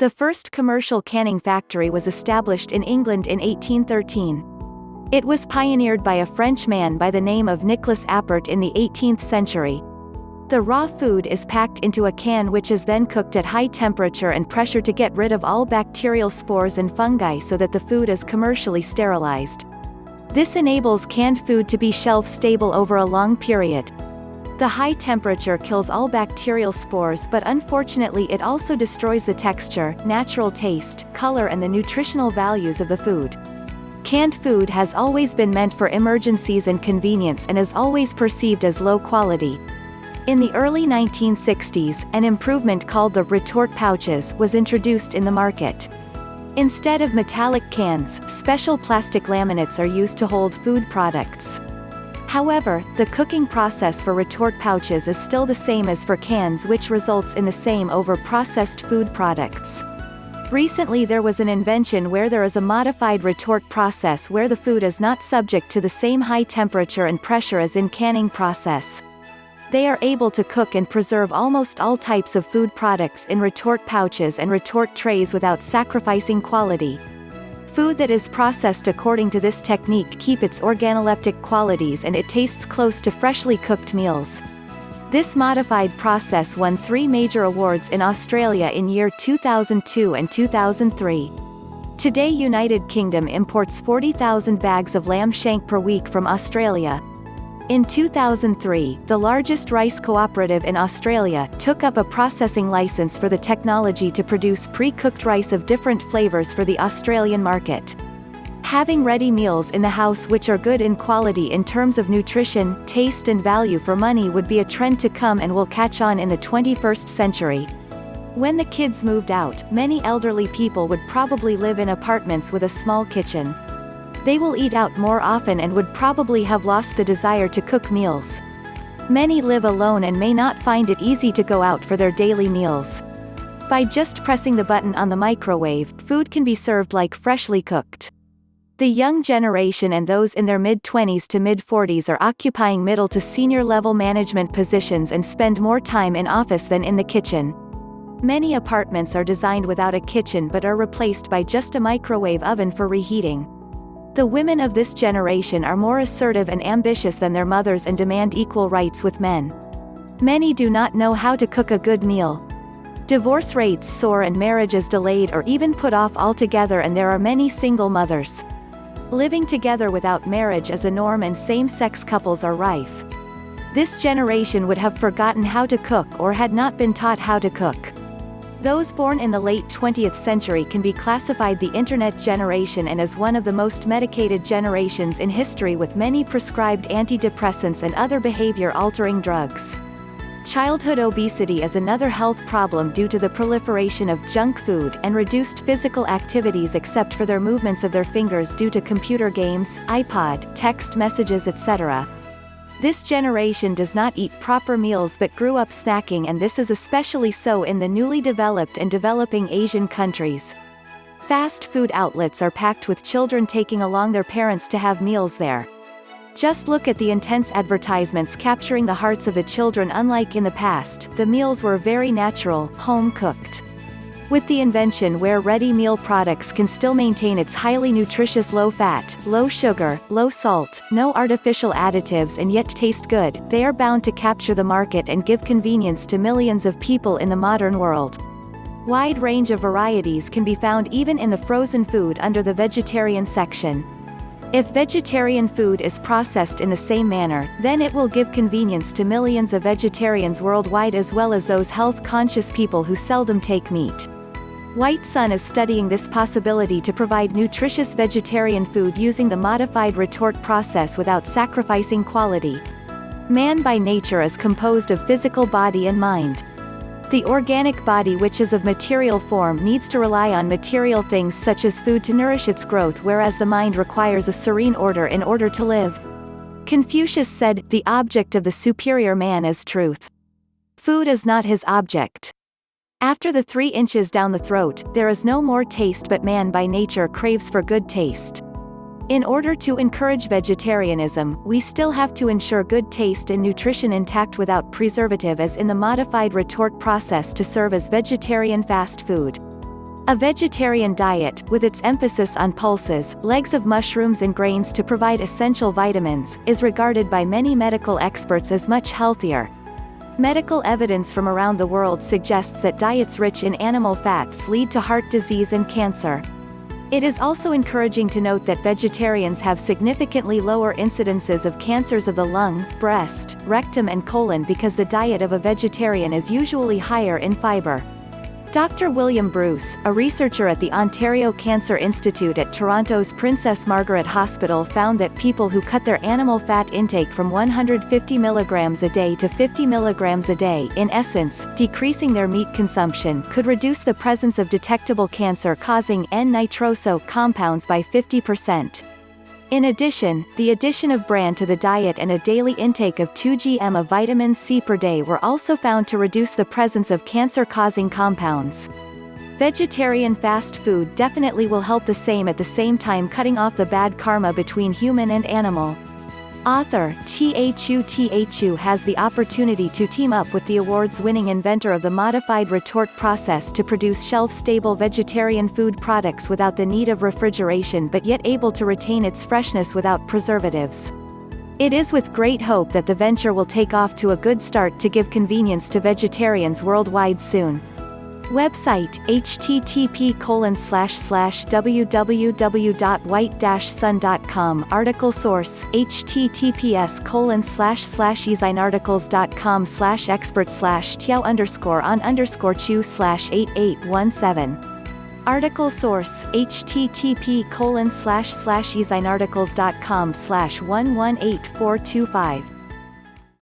The first commercial canning factory was established in England in 1813. It was pioneered by a French man by the name of Nicolas Appert in the 18th century. The raw food is packed into a can which is then cooked at high temperature and pressure to get rid of all bacterial spores and fungi so that the food is commercially sterilized. This enables canned food to be shelf-stable over a long period. The high temperature kills all bacterial spores, but unfortunately it also destroys the texture, natural taste, color and the nutritional values of the food. Canned food has always been meant for emergencies and convenience and is always perceived as low quality. In the early 1960s, an improvement called the retort pouches was introduced in the market. Instead of metallic cans, special plastic laminates are used to hold food products. However, the cooking process for retort pouches is still the same as for cans, which results in the same over processed food products. Recently there was an invention where there is a modified retort process where the food is not subject to the same high temperature and pressure as in canning process. They are able to cook and preserve almost all types of food products in retort pouches and retort trays without sacrificing quality. Food that is processed according to this technique keep its organoleptic qualities and it tastes close to freshly cooked meals. This modified process won 3 major awards in Australia in year 2002 and 2003. Today United Kingdom imports 40,000 bags of lamb shank per week from Australia. In 2003, the largest rice cooperative in Australia took up a processing license for the technology to produce pre-cooked rice of different flavors for the Australian market. Having ready meals in the house which are good in quality in terms of nutrition, taste and value for money would be a trend to come and will catch on in the 21st century. When the kids moved out, many elderly people would probably live in apartments with a small kitchen. They will eat out more often and would probably have lost the desire to cook meals. Many live alone and may not find it easy to go out for their daily meals. By just pressing the button on the microwave, food can be served like freshly cooked. The young generation and those in their mid-20s to mid-40s are occupying middle to senior level management positions and spend more time in office than in the kitchen. Many apartments are designed without a kitchen but are replaced by just a microwave oven for reheating. The women of this generation are more assertive and ambitious than their mothers and demand equal rights with men. Many do not know how to cook a good meal. Divorce rates soar and marriage is delayed or even put off altogether, and there are many single mothers. Living together without marriage is a norm and same-sex couples are rife. This generation would have forgotten how to cook or had not been taught how to cook. Those born in the late 20th century can be classified the Internet generation and as one of the most medicated generations in history, with many prescribed antidepressants and other behavior-altering drugs. Childhood obesity is another health problem due to the proliferation of junk food and reduced physical activities except for their movements of their fingers due to computer games, iPod, text messages, etc. This generation does not eat proper meals but grew up snacking, and this is especially so in the newly developed and developing Asian countries. Fast food outlets are packed with children taking along their parents to have meals there. Just look at the intense advertisements capturing the hearts of the children. Unlike in the past, the meals were very natural, home-cooked. With the invention where ready meal products can still maintain its highly nutritious low-fat, low-sugar, low-salt, no artificial additives and yet taste good, they are bound to capture the market and give convenience to millions of people in the modern world. Wide range of varieties can be found even in the frozen food under the vegetarian section. If vegetarian food is processed in the same manner, then it will give convenience to millions of vegetarians worldwide as well as those health-conscious people who seldom take meat. White Sun is studying this possibility to provide nutritious vegetarian food using the modified retort process without sacrificing quality. Man by nature is composed of physical body and mind. The organic body, which is of material form, needs to rely on material things such as food to nourish its growth, whereas the mind requires a serene order in order to live. Confucius said, "The object of the superior man is truth. Food is not his object." After the 3 inches down the throat, there is no more taste, but man by nature craves for good taste. In order to encourage vegetarianism, we still have to ensure good taste and nutrition intact without preservative as in the modified retort process to serve as vegetarian fast food. A vegetarian diet, with its emphasis on pulses, legs of mushrooms and grains to provide essential vitamins, is regarded by many medical experts as much healthier. Medical evidence from around the world suggests that diets rich in animal fats lead to heart disease and cancer. It is also encouraging to note that vegetarians have significantly lower incidences of cancers of the lung, breast, rectum and colon because the diet of a vegetarian is usually higher in fiber. Dr. William Bruce, a researcher at the Ontario Cancer Institute at Toronto's Princess Margaret Hospital, found that people who cut their animal fat intake from 150 mg a day to 50 mg a day, in essence, decreasing their meat consumption, could reduce the presence of detectable cancer-causing N-nitroso compounds by 50%. In addition, the addition of bran to the diet and a daily intake of 2 gm of vitamin C per day were also found to reduce the presence of cancer-causing compounds. Vegetarian fast food definitely will help at the same time cutting off the bad karma between human and animal. Author THU has the opportunity to team up with the awards-winning inventor of the modified retort process to produce shelf-stable vegetarian food products without the need of refrigeration but yet able to retain its freshness without preservatives. It is with great hope that the venture will take off to a good start to give convenience to vegetarians worldwide soon. Website, http://www.white-sun.com. Article source, https://esign-articles.com/expert/tiao_on_chu/8817. Article source, http://esign-articles.com/118425.